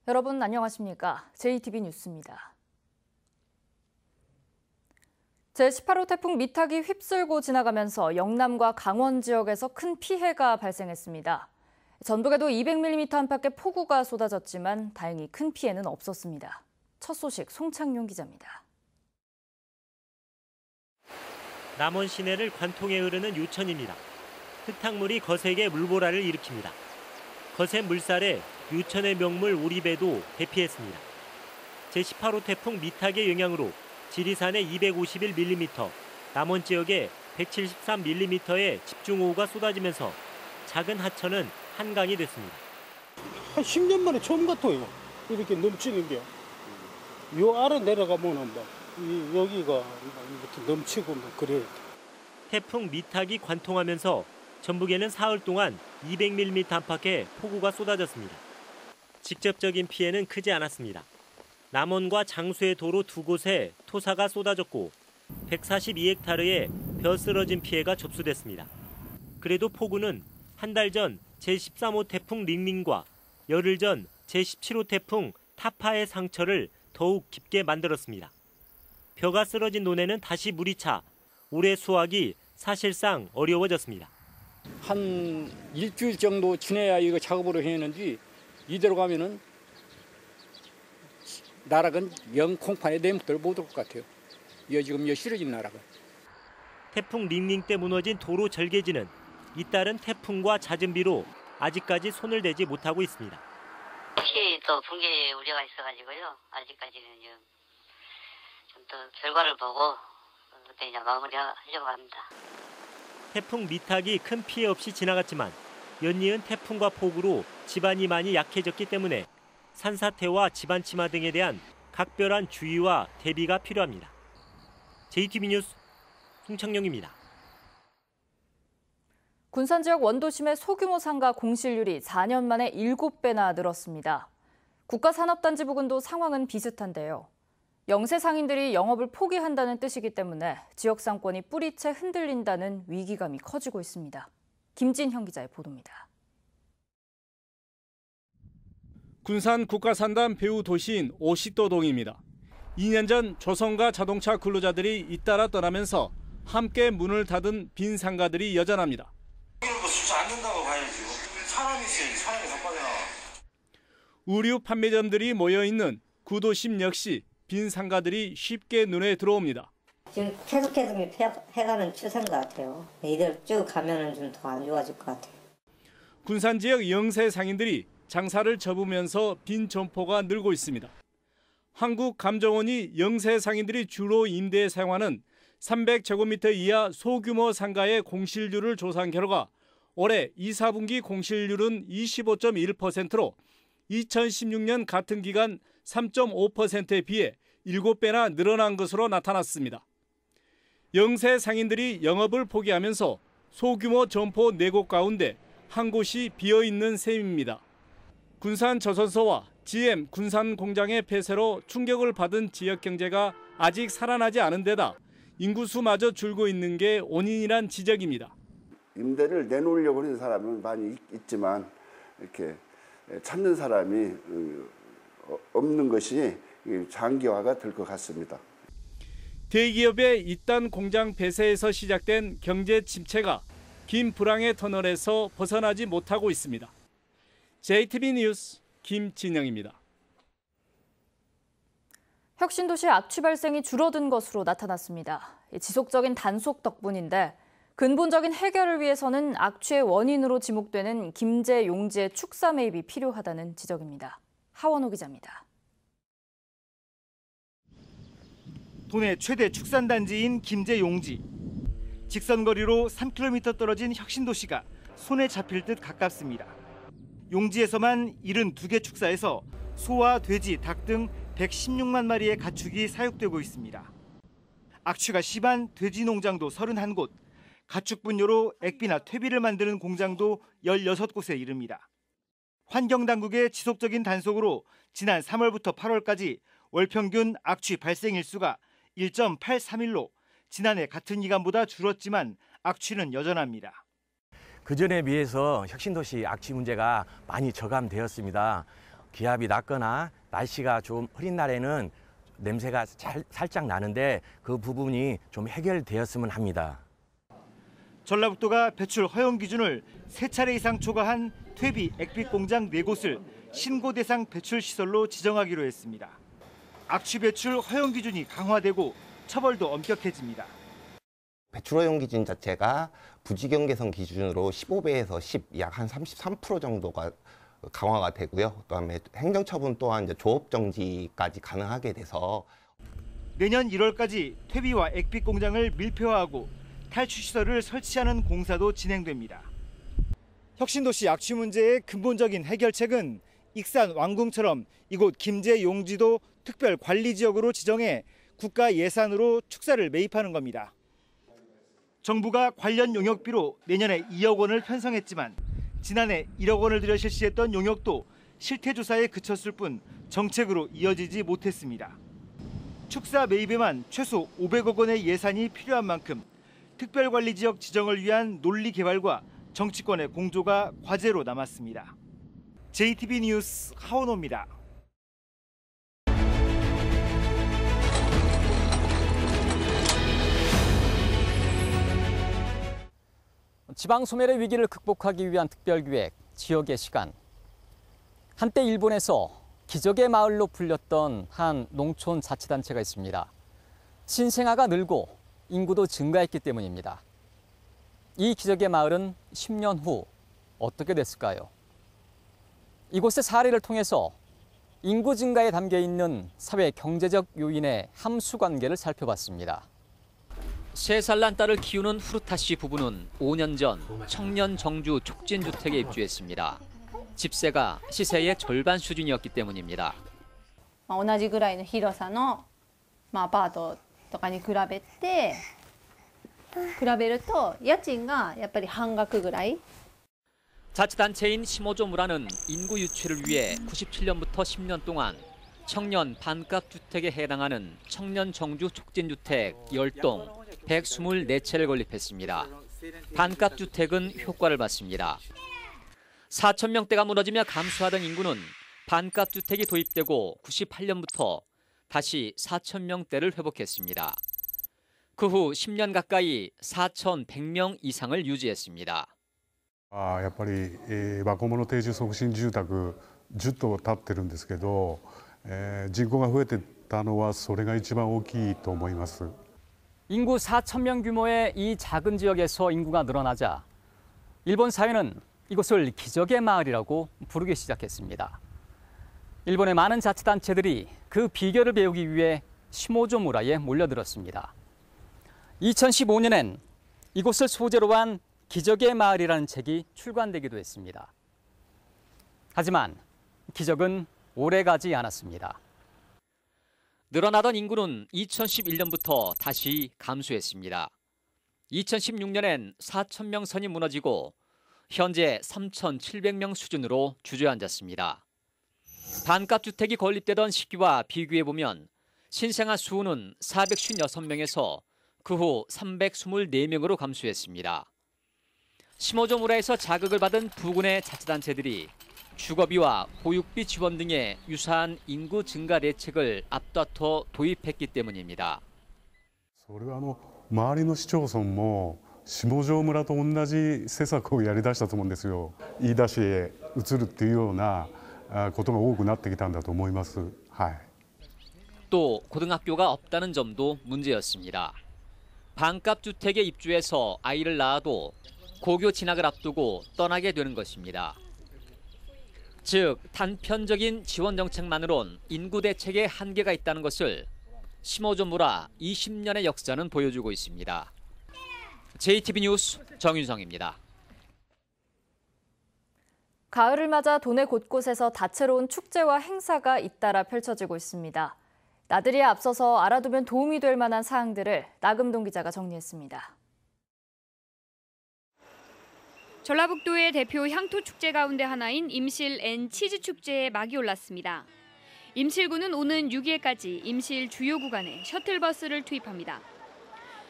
여러분 안녕하십니까? JTB 뉴스입니다. 제18호 태풍 미탁이 휩쓸고 지나가면서 영남과 강원 지역에서 큰 피해가 발생했습니다. 전북에도 200mm 안팎의 폭우가 쏟아졌지만 다행히 큰 피해는 없었습니다. 첫 소식 송창용 기자입니다. 남원 시내를 관통해 흐르는 유천입니다. 흙탕물이 거세게 물보라를 일으킵니다. 거센 물살에 유천의 명물 오리배도 대피했습니다. 제18호 태풍 미탁의 영향으로 지리산에 251mm, 남원 지역에 173mm의 집중호우가 쏟아지면서 작은 하천은 한강이 됐습니다. 한 10년 만에 처음 같아요. 이렇게 넘치는 게. 요 아래 내려가면 여기가 이렇게 넘치고 그래요. 태풍 미탁이 관통하면서 전북에는 사흘 동안 200mm 안팎의 폭우가 쏟아졌습니다. 직접적인 피해는 크지 않았습니다. 남원과 장수의 도로 두 곳에 토사가 쏟아졌고 142헥타르의 벼 쓰러진 피해가 접수됐습니다. 그래도 폭우는 한 달 전 제13호 태풍 링링과 열흘 전 제17호 태풍 타파의 상처를 더욱 깊게 만들었습니다. 벼가 쓰러진 논에는 다시 물이 차 올해 수확이 사실상 어려워졌습니다. 한 일주일 정도 지내야 이거 작업으로 해냈는데 이대로 가면은 나락은 영 콩판에 내목들 못 올 것 같아요. 지금 실어진 나락은. 태풍 링링 때 무너진 도로 절개지는 잇따른 태풍과 잦은 비로 아직까지 손을 대지 못하고 있습니다. 혹시 또 붕괴 우려가 있어가지고요. 아직까지는 좀 더 결과를 보고 그때 이제 마무리하려고 합니다. 태풍 미탁이 큰 피해 없이 지나갔지만 연이은 태풍과 폭우로 집안이 많이 약해졌기 때문에 산사태와 집안 침하 등에 대한 각별한 주의와 대비가 필요합니다. JTB 뉴스 송창용입니다. 군산 지역 원도심의 소규모 상가 공실률이 4년 만에 7배나 늘었습니다. 국가산업단지 부근도 상황은 비슷한데요. 영세 상인들이 영업을 포기한다는 뜻이기 때문에 지역 상권이 뿌리채 흔들린다는 위기감이 커지고 있습니다. 김진형 기자의 보도입니다. 군산 국가산단 배후 도시인 오식도동입니다. 2년 전 조선과 자동차 근로자들이 잇따라 떠나면서 함께 문을 닫은 빈 상가들이 여전합니다. 이런 거 진짜 안 된다고 봐야지. 사람이 있어야지. 사람이 더 빠져나가. 의류 판매점들이 모여있는 구도심 역시 빈 상가들이 쉽게 눈에 들어옵니다. 지금 계속해서 해가는 추세인 것 같아요. 이대로 쭉 가면은 좀 더 안 좋아질 것 같아요. 군산 지역 영세 상인들이 장사를 접으면서 빈 점포가 늘고 있습니다. 한국감정원이 영세 상인들이 주로 임대에 사용하는 300제곱미터 이하 소규모 상가의 공실률을 조사한 결과 올해 2, 4분기 공실률은 25.1%로 2016년 같은 기간 3.5%에 비해 7배나 늘어난 것으로 나타났습니다. 영세 상인들이 영업을 포기하면서 소규모 점포 4곳 가운데 한 곳이 비어있는 셈입니다. 군산 저선소와 GM 군산 공장의 폐쇄로 충격을 받은 지역 경제가 아직 살아나지 않은 데다 인구수마저 줄고 있는 게 원인이란 지적입니다. 임대를 내놓으려고 하는 사람은 많이 있지만 이렇게 찾는 사람이 없는 것이 장기화가 될 것 같습니다. 대기업의 이딴 공장 폐쇄에서 시작된 경제 침체가 긴 불황의 터널에서 벗어나지 못하고 있습니다. JTB 뉴스 김진영입니다. 혁신도시 악취 발생이 줄어든 것으로 나타났습니다. 지속적인 단속 덕분인데 근본적인 해결을 위해서는 악취의 원인으로 지목되는 김제 용지의 축사 매입이 필요하다는 지적입니다. 하원호 기자입니다. 도내 최대 축산단지인 김제 용지. 직선거리로 3km 떨어진 혁신도시가 손에 잡힐 듯 가깝습니다. 용지에서만 72개 축사에서 소와 돼지, 닭 등 116만 마리의 가축이 사육되고 있습니다. 악취가 심한 돼지 농장도 31곳, 가축 분뇨로 액비나 퇴비를 만드는 공장도 16곳에 이릅니다. 환경당국의 지속적인 단속으로 지난 3월부터 8월까지 월 평균 악취 발생 일수가 1.83일로 지난해 같은 기간보다 줄었지만 악취는 여전합니다. 그전에 비해서 혁신도시 악취 문제가 많이 저감되었습니다. 기압이 낮거나 날씨가 좀 흐린 날에는 냄새가 살짝 나는데 그 부분이 좀 해결되었으면 합니다. 전라북도가 배출 허용 기준을 3차례 이상 초과한 퇴비, 액빛 공장 4곳을 신고 대상 배출 시설로 지정하기로 했습니다. 악취 배출 허용 기준이 강화되고 처벌도 엄격해집니다. 배출 허용 기준 자체가 부지경 개선 기준으로 15배에서 10, 약 한 33% 정도가 강화가 되고요. 그다음에 행정처분 또한 이제 조업 정지까지 가능하게 돼서 내년 1월까지 퇴비와 액빛 공장을 밀폐화하고 탈취 시설을 설치하는 공사도 진행됩니다. 혁신도시 악취 문제의 근본적인 해결책은 익산 왕궁처럼 이곳 김제 용지도 특별 관리 지역으로 지정해 국가 예산으로 축사를 매입하는 겁니다. 정부가 관련 용역비로 내년에 2억 원을 편성했지만 지난해 1억 원을 들여 실시했던 용역도 실태조사에 그쳤을 뿐 정책으로 이어지지 못했습니다. 축사 매입에만 최소 500억 원의 예산이 필요한 만큼 특별관리지역 지정을 위한 논리 개발과 정치권의 공조가 과제로 남았습니다. JTB 뉴스 하원호입니다. 지방 소멸의 위기를 극복하기 위한 특별기획 지역의 시간. 한때 일본에서 기적의 마을로 불렸던 한 농촌 자치단체가 있습니다. 신생아가 늘고 인구도 증가했기 때문입니다. 이 기적의 마을은 10년 후 어떻게 됐을까요? 이곳의 사례를 통해서 인구 증가에 담겨 있는 사회 경제적 요인의 함수 관계를 살펴봤습니다. 3살 난 딸을 키우는 후르타 씨 부부는 5년 전 청년 정주 촉진주택에 입주했습니다. 집세가 시세의 절반 수준이었기 때문입니다. 同じぐらいの広さのアパートとかに比べると家賃がやっぱり半額ぐらい。 자치단체인 시모조무라는 인구 유치를 위해 97년부터 10년 동안 청년 반값 주택에 해당하는 청년 정주 촉진주택 10동 124채를 건립했습니다. 반값 주택은 효과를 봤습니다. 4천 명대가 무너지며 감소하던 인구는 반값 주택이 도입되고 98년부터 다시 4천 명대를 회복했습니다. 그 후 10년 가까이 4,100명 이상을 유지했습니다. やっぱり若者定住促進住宅10棟建ってるんですけど、人口が増えてたのはそれが一番大きいと思います。 인구 4천 명 규모의 이 작은 지역에서 인구가 늘어나자 일본 사회는 이곳을 기적의 마을이라고 부르기 시작했습니다. 일본의 많은 자치단체들이 그 비결을 배우기 위해 시모조무라에 몰려들었습니다. 2015년엔 이곳을 소재로 한 기적의 마을이라는 책이 출간되기도 했습니다. 하지만 기적은 오래가지 않았습니다. 늘어나던 인구는 2011년부터 다시 감소했습니다. 2016년엔 4,000명 선이 무너지고 현재 3,700명 수준으로 주저앉았습니다. 반값 주택이 건립되던 시기와 비교해보면 신생아 수는 456명에서 그 후 324명으로 감소했습니다. 시모조무라에서 자극을 받은 부근의 자치단체들이 주거비와 보육비 지원 등의 유사한 인구 증가 대책을 앞다퉈 도입했기 때문입니다. それは周りの市町村も下條村と同じ施策をやりだしたと思うんですよ。飯田市へ移るっていうようなことが多くなってきたんだと思います。はい。 또 고등학교가 없다는 점도 문제였습니다. 반값 주택에 입주해서 아이를 낳아도 고교 진학을 앞두고 떠나게 되는 것입니다. 즉 단편적인 지원 정책만으론 인구 대책에 한계가 있다는 것을 시모조무라 20년의 역사는 보여주고 있습니다. JTB 뉴스 정윤성입니다. 가을을 맞아 도내 곳곳에서 다채로운 축제와 행사가 잇따라 펼쳐지고 있습니다. 나들이에 앞서서 알아두면 도움이 될 만한 사항들을 나금동 기자가 정리했습니다. 전라북도의 대표 향토 축제 가운데 하나인 임실 N 치즈 축제에 막이 올랐습니다. 임실구는 오는 6일까지 임실 주요 구간에 셔틀버스를 투입합니다.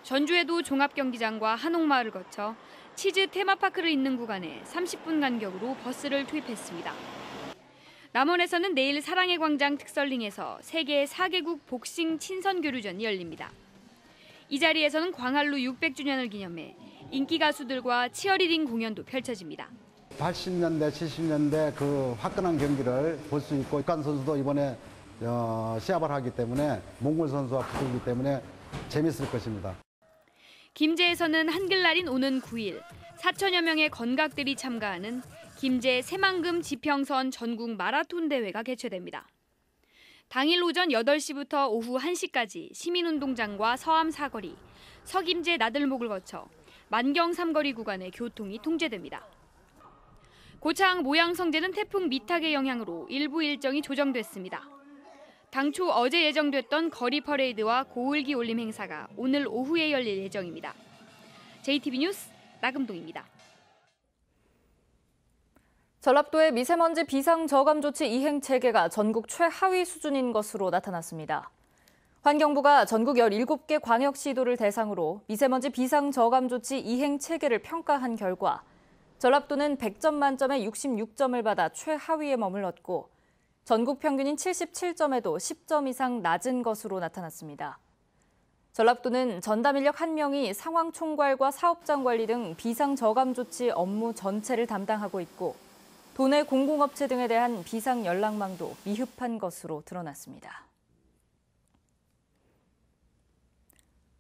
전주에도 종합경기장과 한옥마을을 거쳐 치즈 테마파크를 잇는 구간에 30분 간격으로 버스를 투입했습니다. 남원에서는 내일 사랑의 광장 특설링에서 세계 4개국 복싱 친선 교류전이 열립니다. 이 자리에서는 광활루 600주년을 기념해 인기 가수들과 치어리딩 공연도 펼쳐집니다. 80년대, 70년대 그 화끈한 경기를 볼 수 있고 육간 선수도 이번에 시합을 하기 때문에 몽골 선수와 붙기 때문에 재밌을 것입니다. 김제에서는 한글날인 오는 9일 4천여 명의 건각들이 참가하는 김제 새만금 지평선 전국 마라톤 대회가 개최됩니다. 당일 오전 8시부터 오후 1시까지 시민운동장과 서암 사거리, 서김제 나들목을 거쳐 만경 삼거리 구간의 교통이 통제됩니다. 고창 모양성제는 태풍 미탁의 영향으로 일부 일정이 조정됐습니다. 당초 어제 예정됐던 거리 퍼레이드와 고을기 올림 행사가 오늘 오후에 열릴 예정입니다. JTB 뉴스 나금동입니다. 전라도의 미세먼지 비상저감 조치 이행 체계가 전국 최하위 수준인 것으로 나타났습니다. 환경부가 전국 17개 광역시도를 대상으로 미세먼지 비상저감 조치 이행 체계를 평가한 결과 전라도는 100점 만점에 66점을 받아 최하위에 머물렀고 전국 평균인 77점에도 10점 이상 낮은 것으로 나타났습니다. 전라도는 전담 인력 1명이 상황 총괄과 사업장 관리 등 비상저감 조치 업무 전체를 담당하고 있고 도내 공공업체 등에 대한 비상 연락망도 미흡한 것으로 드러났습니다.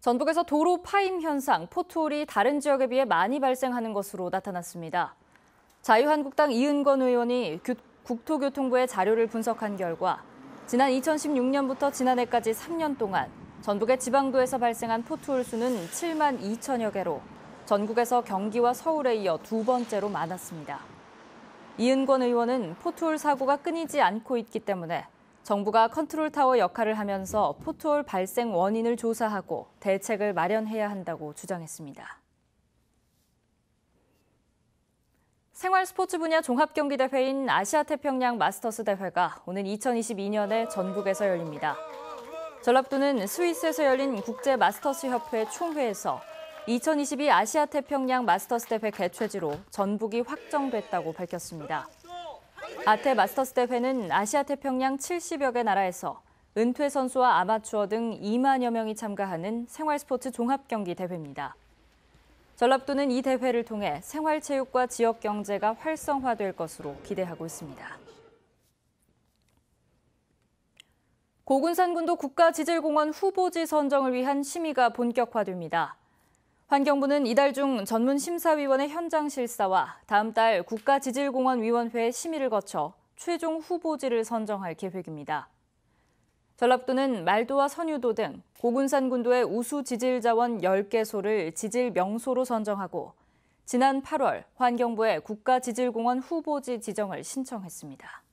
전북에서 도로 파임 현상, 포트홀이 다른 지역에 비해 많이 발생하는 것으로 나타났습니다. 자유한국당 이은건 의원이 국토교통부의 자료를 분석한 결과 지난 2016년부터 지난해까지 3년 동안 전북의 지방도에서 발생한 포트홀 수는 7만 2천여 개로 전국에서 경기와 서울에 이어 두 번째로 많았습니다. 이은권 의원은 포트홀 사고가 끊이지 않고 있기 때문에 정부가 컨트롤타워 역할을 하면서 포트홀 발생 원인을 조사하고 대책을 마련해야 한다고 주장했습니다. 생활 스포츠 분야 종합경기대회인 아시아태평양 마스터스 대회가 오는 2022년에 전북에서 열립니다. 전라도는 스위스에서 열린 국제 마스터스 협회 총회에서 2022 아시아태평양 마스터스 대회 개최지로 전북이 확정됐다고 밝혔습니다. 아태 마스터스 대회는 아시아태평양 70여 개 나라에서 은퇴 선수와 아마추어 등 2만여 명이 참가하는 생활스포츠 종합경기 대회입니다. 전라도는 이 대회를 통해 생활체육과 지역경제가 활성화될 것으로 기대하고 있습니다. 고군산군도 국가지질공원 후보지 선정을 위한 심의가 본격화됩니다. 환경부는 이달 중 전문심사위원회 현장 실사와 다음 달 국가지질공원위원회의 심의를 거쳐 최종 후보지를 선정할 계획입니다. 전라도는 말도와 선유도 등 고군산군도의 우수 지질자원 10개소를 지질명소로 선정하고 지난 8월 환경부에 국가지질공원 후보지 지정을 신청했습니다.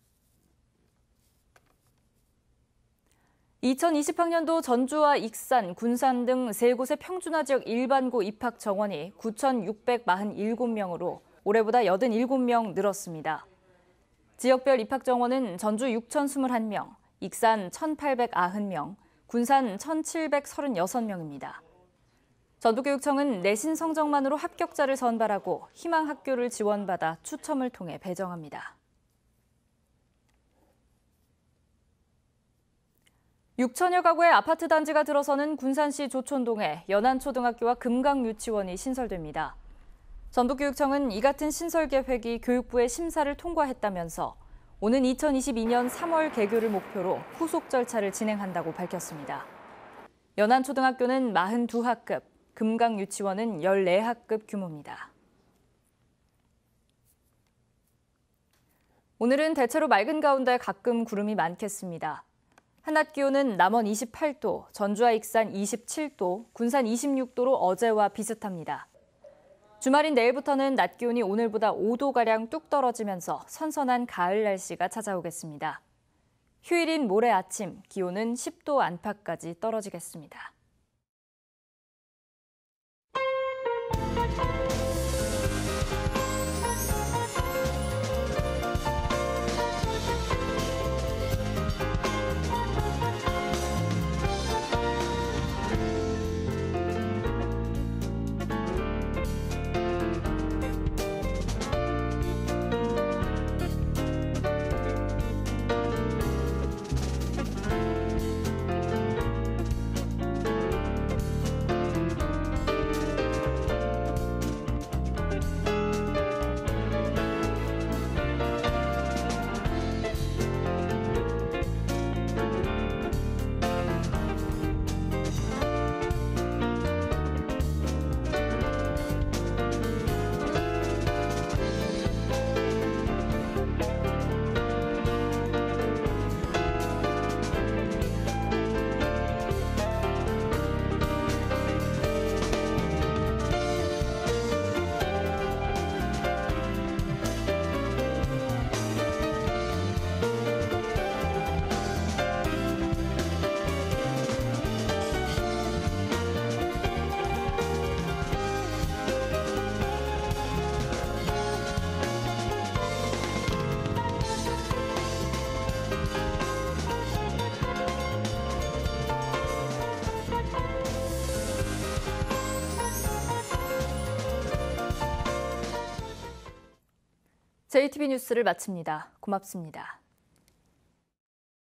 2020학년도 전주와 익산, 군산 등 세 곳의 평준화 지역 일반고 입학 정원이 9,647명으로 올해보다 87명 늘었습니다. 지역별 입학 정원은 전주 6,021명, 익산 1,890명, 군산 1,736명입니다. 전북교육청은 내신 성적만으로 합격자를 선발하고 희망학교를 지원받아 추첨을 통해 배정합니다. 6천여 가구의 아파트 단지가 들어서는 군산시 조촌동에 연안초등학교와 금강유치원이 신설됩니다. 전북교육청은 이 같은 신설 계획이 교육부의 심사를 통과했다면서 오는 2022년 3월 개교를 목표로 후속 절차를 진행한다고 밝혔습니다. 연안초등학교는 42학급, 금강유치원은 14학급 규모입니다. 오늘은 대체로 맑은 가운데 가끔 구름이 많겠습니다. 한낮 기온은 남원 28도, 전주와 익산 27도, 군산 26도로 어제와 비슷합니다. 주말인 내일부터는 낮 기온이 오늘보다 5도가량 뚝 떨어지면서 선선한 가을 날씨가 찾아오겠습니다. 휴일인 모레 아침, 기온은 10도 안팎까지 떨어지겠습니다. JTB 뉴스를 마칩니다. 고맙습니다.